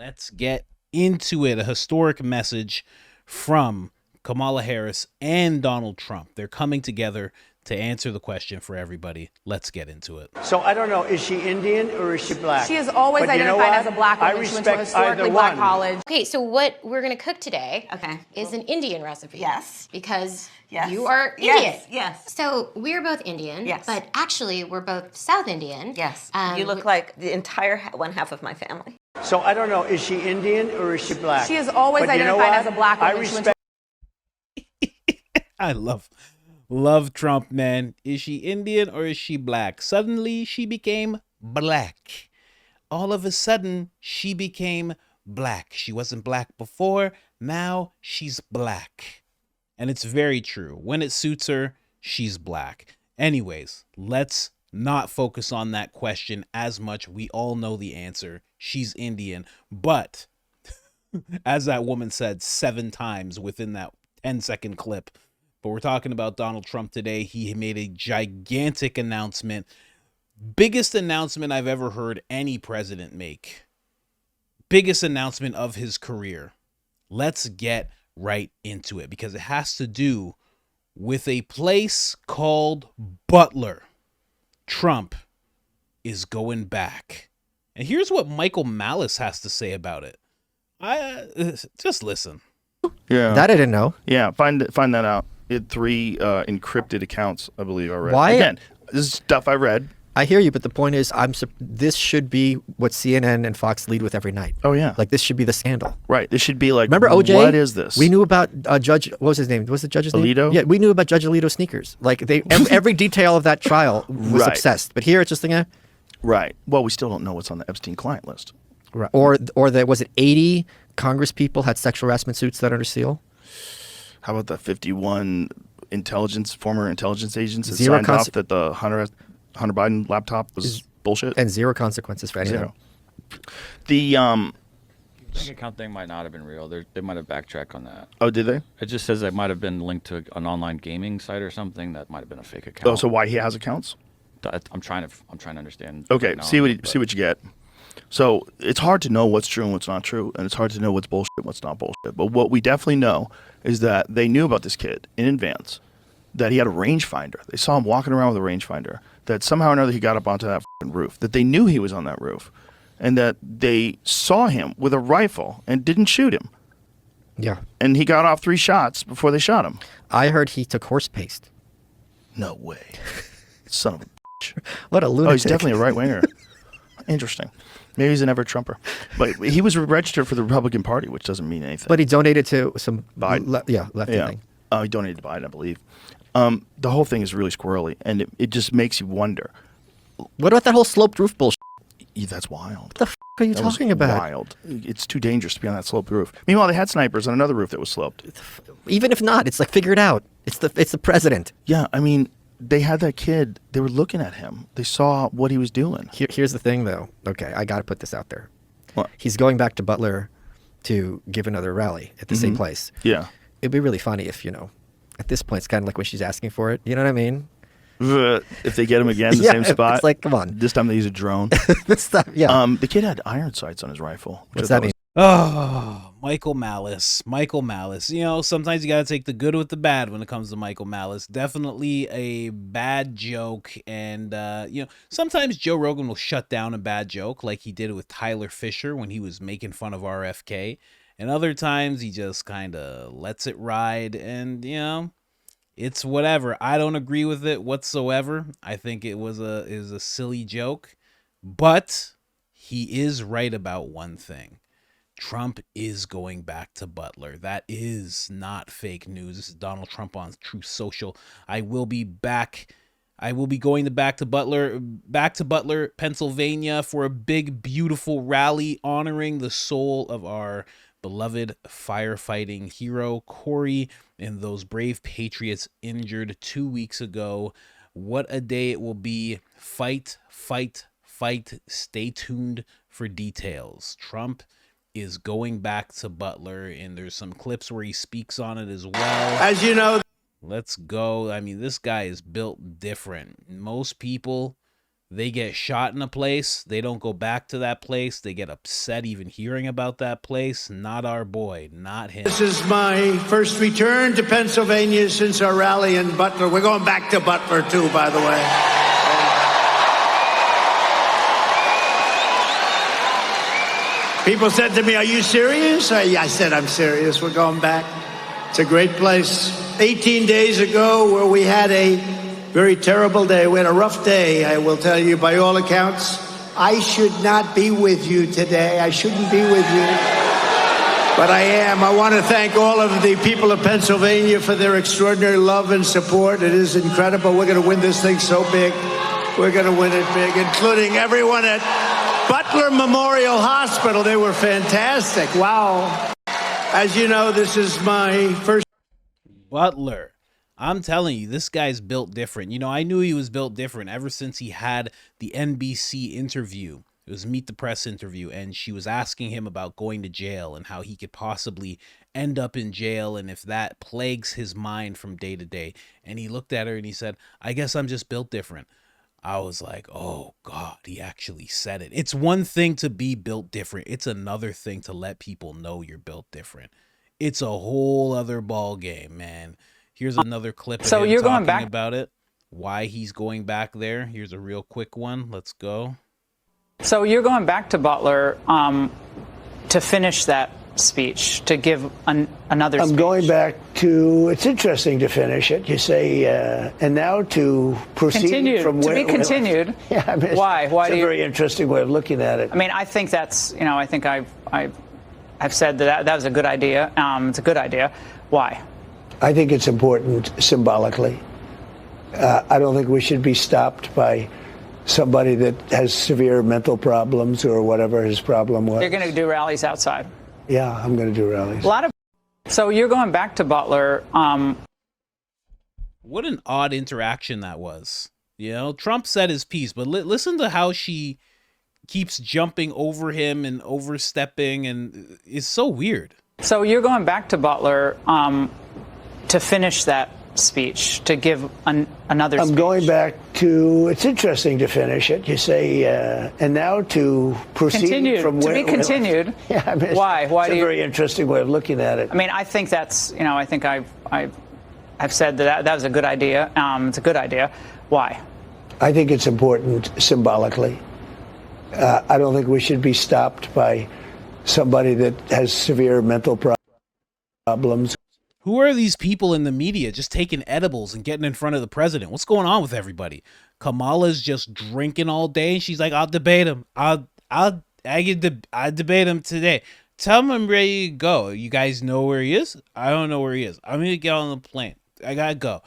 Let's get into it. A historic message from Kamala Harris and Donald Trump. They're coming together to answer the question for everybody. Let's get into it. So I don't know, is she Indian or is she black? She has always identified as a black woman. She went to a historically black college. Okay, so what we're going to cook today is an Indian recipe. Yes. Because you are Indian. Yes, yes. So we're both Indian. Yes. But actually, we're both South Indian. Yes. You look like the entire one half of my family. So I don't know, is she Indian or is she black? She has always identified as a black woman. I respect. I love Trump, man. Is she Indian or is she black? Suddenly she became black. All of a sudden she became black. She wasn't black before. Now she's black. And it's very true. When it suits her, she's black. Anyways, let's not focus on that question as much. We all know the answer. She's Indian. But as that woman said 7 times within that 10-second clip, but we're talking about Donald Trump today. He made a gigantic announcement. Biggest announcement I've ever heard any president make. Biggest announcement of his career. Let's get right into it because it has to do with a place called Butler. Trump is going back. And here's what Michael Malice has to say about it. Just listen. Yeah. That I didn't know. Yeah, find that out. It had 3 encrypted accounts, I believe I read. Why? Again, this is stuff I read. I hear you, but the point is, this should be what CNN and Fox lead with every night. Oh, yeah. Like, this should be the scandal. Right. This should be like, remember OJ? What is this? We knew about Judge, what was his name? What was the judge's name? Alito? Yeah, we knew about Judge Alito's sneakers. Like, every detail of that trial was obsessed. But here, it's just like, Right. Well, we still don't know what's on the Epstein client list. Right. Or was it 80 Congress people had sexual harassment suits that are under seal? How about the 51 former intelligence agents that Zero signed off that the Hunter Biden laptop was bullshit? And 0 consequences for anything. 0. The bank account thing might not have been real. They might have backtracked on that. Oh, did they? It just says it might have been linked to an online gaming site or something. That might have been a fake account. Oh, so why he has accounts? I'm trying to understand. Okay, see what you get. So it's hard to know what's true and what's not true, and it's hard to know what's bullshit and what's not bullshit. But what we definitely know is that they knew about this kid in advance, that he had a rangefinder. They saw him walking around with a rangefinder, that somehow or another he got up onto that roof, that they knew he was on that roof, and that they saw him with a rifle and didn't shoot him. Yeah. And he got off 3 shots before they shot him. I heard he took horse paste. No way. Son of a bitch. What a lunatic. Oh, he's definitely a right-winger. Interesting. Maybe he's an ever-Trumper. But he was registered for the Republican Party, which doesn't mean anything. But he donated to some Biden. lefty thing. He donated to Biden, I believe. The whole thing is really squirrely, and it just makes you wonder. What about that whole sloped roof bullshit? Yeah, that's wild. What the f*** are you talking about? Wild. It's too dangerous to be on that sloped roof. Meanwhile, they had snipers on another roof that was sloped. Even if not, it's like, figure it out. It's the president. Yeah, I mean, they had that kid. They were looking at him. They saw what he was doing. Here's the thing, though. Okay, I got to put this out there. What? He's going back to Butler to give another rally at the same place. Yeah. It'd be really funny if, at this point, it's kind of like when she's asking for it. You know what I mean? If they get him again, the same spot. It's like, come on. This time they use a drone. Yeah. The kid had iron sights on his rifle. What's that mean? Oh, Michael Malice. Michael Malice. Sometimes you got to take the good with the bad when it comes to Michael Malice. Definitely a bad joke. And, sometimes Joe Rogan will shut down a bad joke like he did with Tyler Fisher when he was making fun of RFK. And other times he just kind of lets it ride and, it's whatever. I don't agree with it whatsoever. I think it was a silly joke. But he is right about one thing. Trump is going back to Butler. That is not fake news. This is Donald Trump on Truth Social. I will be back. I will be going back to Butler, Pennsylvania for a big, beautiful rally honoring the soul of our beloved firefighting hero, Corey, and those brave patriots injured 2 weeks ago. What a day it will be. Fight, fight, fight. Stay tuned for details. Trump is going back to Butler, and there's some clips where he speaks on it as well. As you know, let's go. I mean, this guy is built different. Most people They get shot in a place. They don't go back to that place. They get upset even hearing about that place. Not our boy. Not him. This is my first return to Pennsylvania since our rally in Butler. We're going back to Butler, too, by the way. People said to me, "Are you serious?" I said, "I'm serious. We're going back. It's a great place." 18 days ago, where we had a very terrible day. We had a rough day, I will tell you, by all accounts. I should not be with you today. I shouldn't be with you. But I am. I want to thank all of the people of Pennsylvania for their extraordinary love and support. It is incredible. We're going to win this thing so big. We're going to win it big, including everyone at Butler Memorial Hospital. They were fantastic. Wow. As you know, this is my first. Butler. I'm telling you, this guy's built different. You know, I knew he was built different ever since he had the NBC interview. It was Meet the Press interview, and she was asking him about going to jail and how he could possibly end up in jail and if that plagues his mind from day to day. And he looked at her and he said, "I guess I'm just built different." I was like, oh God, he actually said it. It's one thing to be built different. It's another thing to let people know you're built different. It's a whole other ball game, man. Here's another clip of so him you're talking going back about it, why he's going back there. Here's a real quick one. Let's go. So you're going back to Butler to finish that speech, to give another speech. I'm going back to, it's interesting to finish it. You say, and now to proceed Continued, from to where. be continued. Yeah, I mean, Why? Why it's do a you? very interesting way of looking at it. I mean, I think that's, you know, I think I've said that was a good idea. It's a good idea. Why? I think it's important symbolically. I don't think we should be stopped by somebody that has severe mental problems or whatever his problem was. You're going to do rallies outside. Yeah, I'm going to do rallies. A lot of. So you're going back to Butler. What an odd interaction that was. You know, Trump said his piece, but listen to how she keeps jumping over him and overstepping, and it's so weird. So you're going back to Butler to finish that speech, to give another speech. I'm going back to, it's interesting to finish it. You say, and now to proceed Continued, from to where. be continued. Yeah, I mean, Why? Why it's do a you? very interesting way of looking at it. I mean, I think that's, you know, I think I've said that was a good idea. It's a good idea. Why? I think it's important symbolically. I don't think we should be stopped by somebody that has severe mental problems. Who are these people in the media just taking edibles and getting in front of the president? What's going on with everybody? Kamala's just drinking all day, and she's like, "I'll debate him. I debate him today. Tell him I'm ready to go. You guys know where he is? I don't know where he is. I'm gonna get on the plane. I gotta go."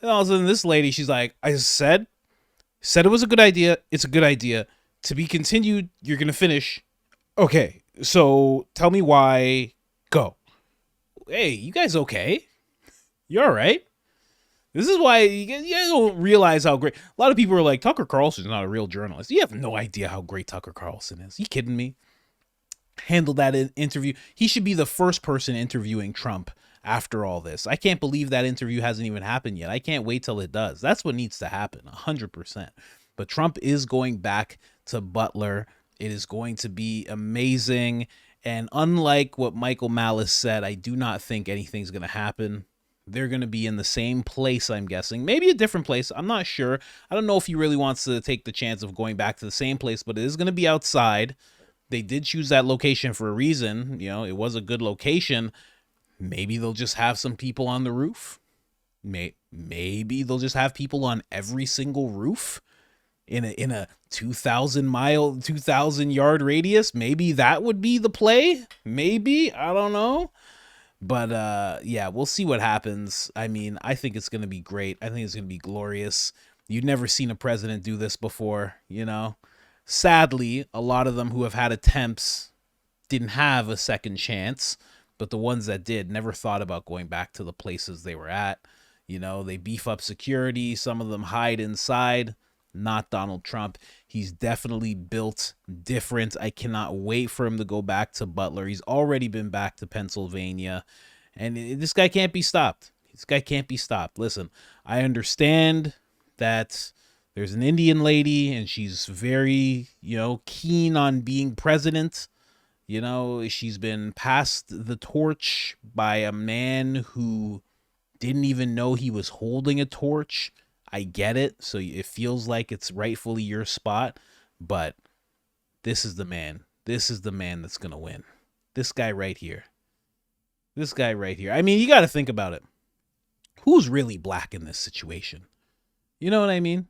And all of a sudden, this lady, she's like, "I said it was a good idea. It's a good idea. To be continued. You're gonna finish. Okay, so tell me why. Go." Hey, you guys okay? You all right? This is why you guys don't realize how great. A lot of people are like, Tucker Carlson's not a real journalist. You have no idea how great Tucker Carlson is. You kidding me? Handled that interview. He should be the first person interviewing Trump after all this. I can't believe that interview hasn't even happened yet. I can't wait till it does. That's what needs to happen, 100%. But Trump is going back to Butler. It is going to be amazing. And unlike what Michael Malice said, I do not think anything's going to happen. They're going to be in the same place, I'm guessing. Maybe a different place. I'm not sure. I don't know if he really wants to take the chance of going back to the same place, but it is going to be outside. They did choose that location for a reason. You know, it was a good location. Maybe they'll just have some people on the roof. Maybe they'll just have people on every single roof. In a 2,000 yard radius. Maybe that would be the play. Maybe, I don't know. But yeah, we'll see what happens. I mean, I think it's going to be great. I think it's going to be glorious. You've never seen a president do this before, you know. Sadly, a lot of them who have had attempts didn't have a second chance, but the ones that did never thought about going back to the places they were at. You know, they beef up security. Some of them hide inside. Not Donald Trump. He's definitely built different. I cannot wait for him to go back to Butler. He's already been back to Pennsylvania. And this guy can't be stopped. This guy can't be stopped. Listen, I understand that There's an Indian lady, and she's very, keen on being president. She's been passed the torch by a man who didn't even know he was holding a torch. I get it. So it feels like it's rightfully your spot. But this is the man. This is the man that's going to win. This guy right here. This guy right here. I mean, you got to think about it. Who's really black in this situation? You know what I mean?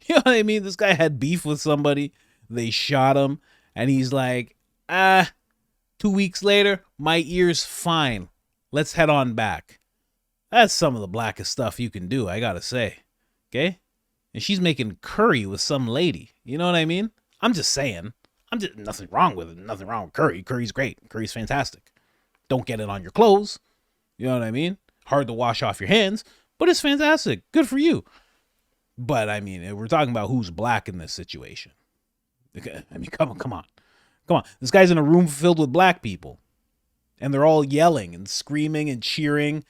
You know what I mean? This guy had beef with somebody. They shot him. And he's like, 2 weeks later, my ear's fine. Let's head on back. That's some of the blackest stuff you can do, I gotta say. Okay? And she's making curry with some lady. You know what I mean? I'm just saying. Nothing wrong with it. Nothing wrong with curry. Curry's great. Curry's fantastic. Don't get it on your clothes. You know what I mean? Hard to wash off your hands, but it's fantastic. Good for you. But, I mean, we're talking about who's black in this situation. Okay? I mean, come on. Come on. This guy's in a room filled with black people. And they're all yelling and screaming and cheering.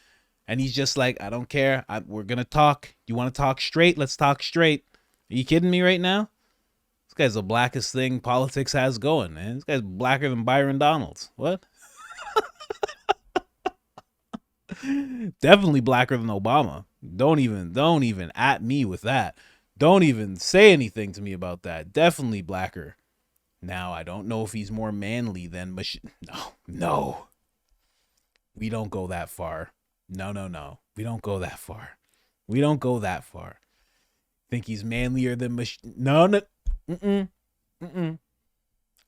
And he's just like, I don't care. We're going to talk. You want to talk straight? Let's talk straight. Are you kidding me right now? This guy's the blackest thing politics has going, man. This guy's blacker than Byron Donalds. What? Definitely blacker than Obama. Don't even at me with that. Don't even say anything to me about that. Definitely blacker. Now, I don't know if he's more manly than No. We don't go that far. No. We don't go that far. Think he's manlier than No.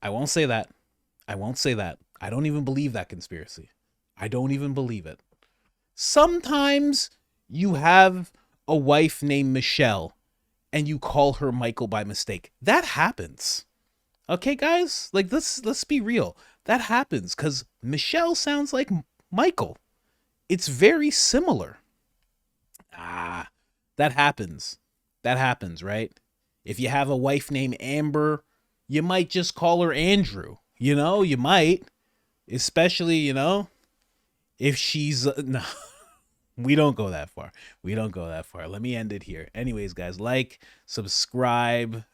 I won't say that. I don't even believe that conspiracy. I don't even believe it. Sometimes you have a wife named Michelle and you call her Michael by mistake. That happens. Okay, guys? Like, let's be real. That happens because Michelle sounds like Michael. It's very similar. That happens. That happens, right? If you have a wife named Amber, you might just call her Andrew. You might. Especially, if she's... No, we don't go that far. Let me end it here. Anyways, guys, like, subscribe,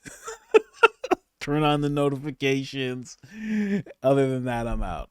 turn on the notifications. Other than that, I'm out.